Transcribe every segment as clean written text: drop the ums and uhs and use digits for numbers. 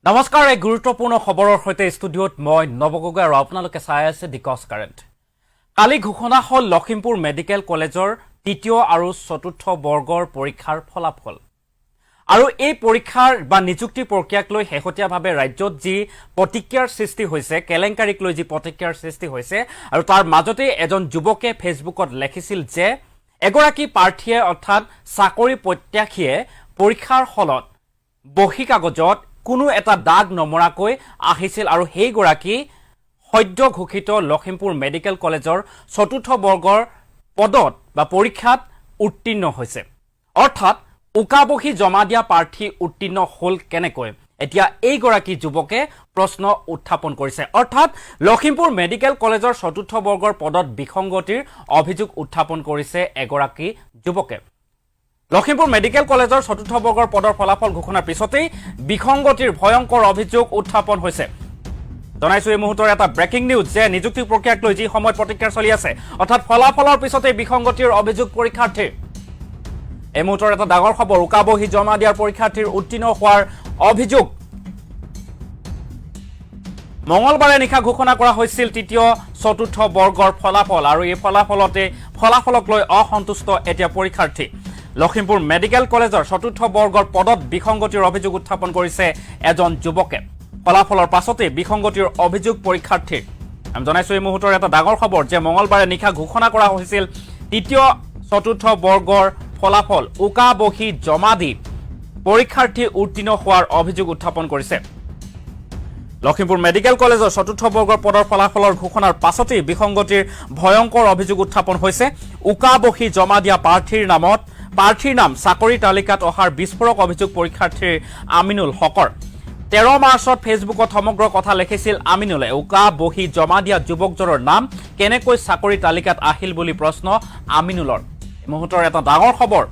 নমস্কাৰ এক গুৰুত্বপূৰ্ণ খবৰৰ সৈতে ষ্টুডিঅ'ত মই নৱগগৈ আৰু আপোনালোকে চাই আছে দিকছ কাৰেণ্ট কালি ঘোষণা হ'ল লখিমপুৰ মেডিকেল কলেজৰ তৃতীয় আৰু চতুৰ্থ বৰ্গৰ পৰীক্ষাৰ ফলাফল আৰু এই পৰীক্ষাৰ বা নিযুক্তি প্ৰক্ৰিয়াক লৈ শেহতীয়াভাৱে ৰাজ্যত যি প্ৰতিক্ৰিয়াৰ সৃষ্টি হৈছে কেলেংকাৰীক লৈ যি প্ৰতিক্ৰিয়াৰ সৃষ্টি হৈছে আৰু তাৰ মাজতে এজন যুৱকে ফেচবুকত লিখিছিল যে এগৰাকী প্ৰাৰ্থীয়ে অৰ্থাৎ চাকৰি প্ৰত্যাশীয়ে পৰীক্ষাৰ হলত বহি কাগজত কোনো এটা দাগ নমৰাকৈ আহিছিল আৰু সেই গৰাকী সদ্য ঘোষিত লখিমপুৰ মেডিকেল কলেজৰ চতুৰ্থ বৰ্গৰ পদত বা পৰীক্ষাত উত্তীৰ্ণ হৈছে অৰ্থাৎ উকাবহি জমা দিয়া প্ৰাৰ্থী উত্তীৰ্ণ হ'ল কেনেকৈ এতিয়া এই গৰাকী যুৱকে প্ৰশ্ন উত্থাপন কৰিছে অৰ্থাৎ লখিমপুৰ মেডিকেল কলেজৰ চতুৰ্থ বৰ্গৰ পদত বিসংগতিৰ অভিযোগ উত্থাপন কৰিছে এগৰাকী যুৱকে লখিমপুৰ মেডিকেল কলেজৰ চতুৰ্থ বৰ্গৰ পদৰ ফলাফল ঘোষণাৰ পিছতেই বিসংগতিৰ ভয়ংকৰ অভিযোগ উত্থাপন হৈছে জনাইছো এই মুহূৰ্তৰ এটা ব্ৰেকিং নিউজ যে নিযুক্তি প্ৰক্ৰিয়াক লৈ যি সময়ত প্ৰতিক্ৰিয়া চলি আছে অৰ্থাৎ ফলাফলৰ পিছতেই বিসংগতিৰ অভিযোগ পৰীক্ষাৰ্থীৰ এই মুহূৰ্তৰ এটা ডাঙৰ খবৰ উকাবহি জমা দিয়াৰ পৰীক্ষাৰ্থীৰ উত্তীৰ্ণ হোৱাৰ অভিযোগ মঙলবাৰে নিশা ঘোষণা কৰা হৈছিল তৃতীয় চতুৰ্থ বৰ্গৰ ফলাফল আৰু এই ফলাফলক লৈ অসন্তুষ্ট এতিয়া পৰীক্ষাৰ্থী লখিমপুৰ মেডিকেল কলেজৰ চতুৰ্থ বৰ্গৰ পদত বিসংগতিৰ অভিযোগ উত্থাপন কৰিছে এজন যুৱকে ফলাফলৰ পাছতে বিসংগতিৰ অভিযোগ পৰীক্ষাৰ্থীৰ আমি জনাইছো এই মুহূৰ্তৰ এটা ডাঙৰ খবৰ যে মঙলবাৰে নিশা ঘোষণা কৰা হৈছিল তৃতীয় চতুৰ্থ বৰ্গৰ ফলাফল উকাবহি জমা দি পৰীক্ষাৰ্থী উত্তীৰ্ণ হোৱাৰ অভিযোগ উত্থাপন কৰিছে লখিমপুৰ মেডিকেল কলেজৰ চতুৰ্থ বৰ্গৰ পদৰ ফলাফলৰ ঘোষণাৰ পাছতেই বিসংগতিৰ ভয়ংকৰ অভিযোগ উত্থাপন হৈছে উকাবহি জমা দিয়া প্ৰাৰ্থীৰ নাম চাকৰি তালিকাত অহাৰ বিস্ফোৰক অভিযোগ পৰীক্ষাৰ্থীৰ আমিনুল হকৰ 13 মাৰ্চত ফেচবুকত সমগ্ৰ কথা লিখিছিল আমিনুলে উকাবহি জমা দিয়া যুৱকজনৰ নাম কেনেকৈ চাকৰি তালিকাত আহিল বুলি প্ৰশ্ন আমিনুলৰ মুহূৰ্তৰ এটা ডাঙৰ খবৰ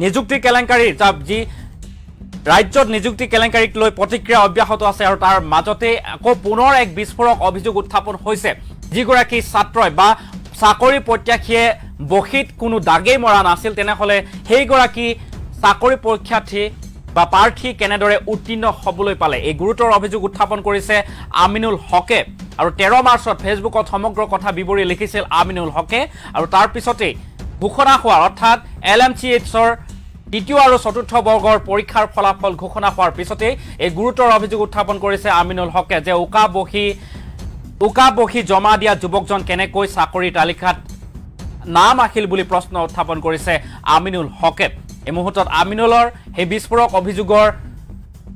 নিযুক্তি কেলেংকাৰী যি ৰাজ্যত নিযুক্তি কেলেংকাৰীক লৈ প্ৰতিক্ৰিয়া অব্যাহত আছে আৰু তাৰ মাজতে আকৌ পুনৰ এক বিস্ফোৰক অভিযোগ উত্থাপন হৈছে যিগৰাকী ছাত্ৰই বা চাকৰি প্ৰত্যাশীয়ে বহিত কোনো দাগেই মৰা নাছিল তেনেহলে সেইগৰাকী চাকৰি পৰীক্ষাৰ্থী বা প্ৰাৰ্থী কেনেদৰে উত্তীৰ্ণ হ'বলৈ পালে এই গুৰুতৰ অভিযোগ উত্থাপন কৰিছে আমিনুল হকে আৰু 13 মাৰ্চত ফেচবুকত সমগ্ৰ কথা বিৱৰি লিখিছিল আমিনুল হকে আৰু তাৰ পিছতেই ঘোষণা হোৱা অৰ্থাৎ LMCHৰ দ্বিতীয় আৰু চতুৰ্থ বৰ্গৰ পৰীক্ষাৰ ফলাফল ঘোষণা হোৱাৰ পিছতেই এই গুৰুতৰ অভিযোগ উত্থাপন কৰিছে আমিনুল হকে যে উকাবহি জমা দিয়া যুৱকজন কেনেকৈ চাকৰি তালিকাত নাম আহিল বুলি প্ৰশ্ন উত্থাপন কৰিছে আমিনুল হকে এই মুহূৰ্তত আমিনুলৰ সেই বিস্ফোৰক অভিযোগৰ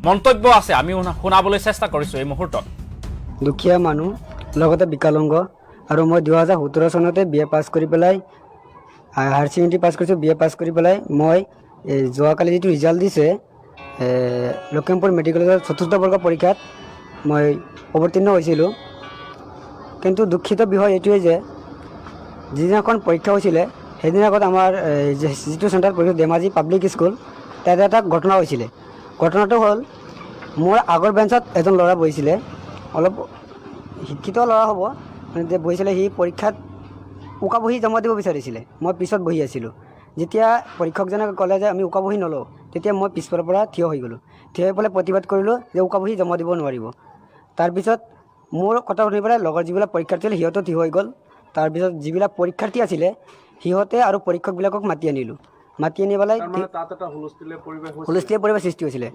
মন্তব্য আছে আমি শুনাবলৈ চেষ্টা কৰিছো এই মুহূৰ্তত দুখীয়া মানুহ লগতে বিকলাংগ আৰু মই 2017 চনতে বিএ পাছ কৰি পেলাই হায়াৰ ছেকেণ্ডেৰী পাছ কৰিছোঁ বিএ পাছ কৰি পেলাই মই যোৱাকালি যিটো ৰিজাল্ট দিছে লখিমপুৰ মেডিকেল কলেজৰ চতুৰ্থ বৰ্গ পৰীক্ষাত মই অৱতীৰ্ণ হৈছিলোঁ কিন্তু দুখিত বিষয় এইটোৱে যে যিদিনাখন পৰীক্ষা হৈছিলে সেইদিনাখন আমাৰ যিটো চেণ্টাৰ পৰীক্ষা ধেমাজি পাব্লিক স্কুল তাতে এটা ঘটনা হৈছিলে ঘটনাটো হ'ল মোৰ আগৰ বেঞ্চত এজন ল'ৰা বহিছিলে অলপ শিক্ষিত ল'ৰা হ'ব যে বহিছিলে সি পৰীক্ষাত উকাবহি জমা দিব বিচাৰিছিলে মই পিছত বহি আছিলোঁ যেতিয়া পৰীক্ষকজনে ক'লে যে আমি উকাবহি নলওঁ তেতিয়া মই পিছফালৰ পৰা থিয় হৈ গ'লোঁ থিয় হৈ পেলাই প্ৰতিবাদ কৰিলোঁ যে উকাবহি জমা দিব নোৱাৰিব তাৰপিছত মোৰ কথা শুনি পেলাই লগৰ যিবিলাক পৰীক্ষাৰ্থী আছিলে সিহঁতো থিয় হৈ গ'ল তাৰপিছত যিবিলাক পৰীক্ষাৰ্থী আছিলে সিহঁতে আৰু পৰীক্ষকবিলাকক মাতি আনিলোঁ মাতি আনি পেলাই হুলস্থুলীয়া পৰিৱেশ সৃষ্টি হৈছিলে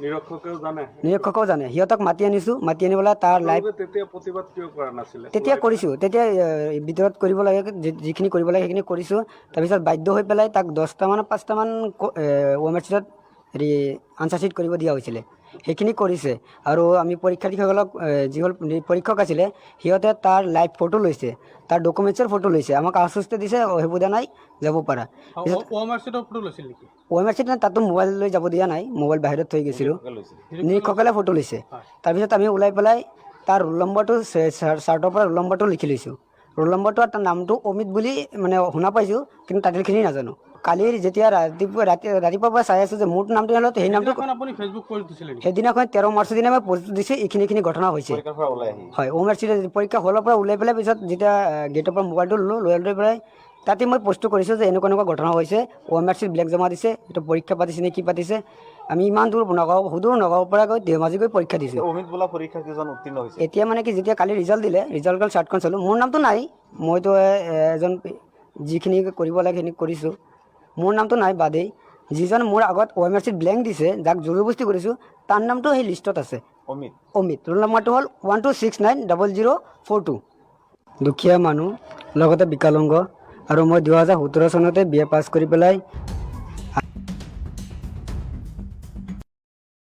নিৰীক্ষকেও জানে সিহঁতক মাতি আনিছোঁ মাতি আনি পেলাই তাৰ লাইভ তেতিয়া কৰিছোঁ তেতিয়া ভিতৰত কৰিব লাগে যিখিনি কৰিব লাগে সেইখিনি কৰিছোঁ তাৰপিছত বাধ্য হৈ পেলাই তাক 5টামান ৱমেণ্টছত হেৰি আনচাৰ শ্বীট কৰিব দিয়া হৈছিলে সেইখিনি কৰিছে আৰু আমি পৰীক্ষাৰ্থীসকলক যিসকল পৰীক্ষক আছিলে সিহঁতে তাৰ লাইভ ফটো লৈছে তাৰ ডকুমেণ্টছৰ ফটো লৈছে আমাক আশ্বস্ত দিছে অসুবিধা নাই যাব পাৰা ৱমেণ্টছত তাতো মোবাইল লৈ যাব দিয়া নাই মোবাইল বাহিৰত থৈ গৈছিলোঁ নিৰীক্ষকসকলে ফটো লৈছে তাৰপিছত আমি ওলাই পেলাই তাৰ ৰোল নম্বৰটো চাৰ্টৰ পৰা ৰোল নম্বৰটো লিখি লৈছোঁ ৰোল নম্বৰটো আৰু তাৰ নামটো অমিত বুলি মানে শুনা পাইছোঁ কিন্তু টাইটেলখিনি নাজানো কালিৰ যেতিয়া ৰাতিপুৱাৰ পৰা চাই আছোঁ যে মোৰ নামটো হ'লে সেই নামটো সেইদিনাখন 13 মাৰ্চৰ দিনা মই পষ্ট দিছোঁ এইখিনি ঘটনা হৈছে হয় ৱমেণ্টছত পৰীক্ষা হলৰ পৰা ওলাই পেলাই পিছত যেতিয়া গেটৰ পৰা মোবাইলটো ল'লোঁ লৈ পেলাই তাতে মই পোষ্টটো কৰিছোঁ যে এনেকুৱা ঘটনা হৈছে OMR ব্লেংক জমা দিছে, এইটো পৰীক্ষা পাতিছে নে কি পাতিছে। আমি ইমান দূৰ নগাঁও সুদূৰ নগাঁৱৰ পৰা গৈ ধেমাজি গৈ পৰীক্ষা দিছোঁ। অমিত বোলা পৰীক্ষাৰ্থীজন উত্তীৰ্ণ হৈছে। এতিয়া মানে কি যেতিয়া কালি ৰিজাল্ট দিলে, ৰিজাল্টৰ চাৰ্টখন চালোঁ, মোৰ নামটো নাই। মইতো এজন যিখিনি কৰিব লাগে সেইখিনি কৰিছোঁ, মোৰ নামটো নাই বাদেই। যিজন মোৰ আগত OMR ব্লেংক দিছে, যাক জবৰদস্তি কৰিছোঁ, তাৰ নামটো সেই লিষ্টত আছে। অমিত ৰোল নম্বৰটো হ'ল 12690042। দুখীয়া মানুহ লগতে বিকলাংগ, আৰু মই 2017 চনতে BA পাছ কৰি পেলাই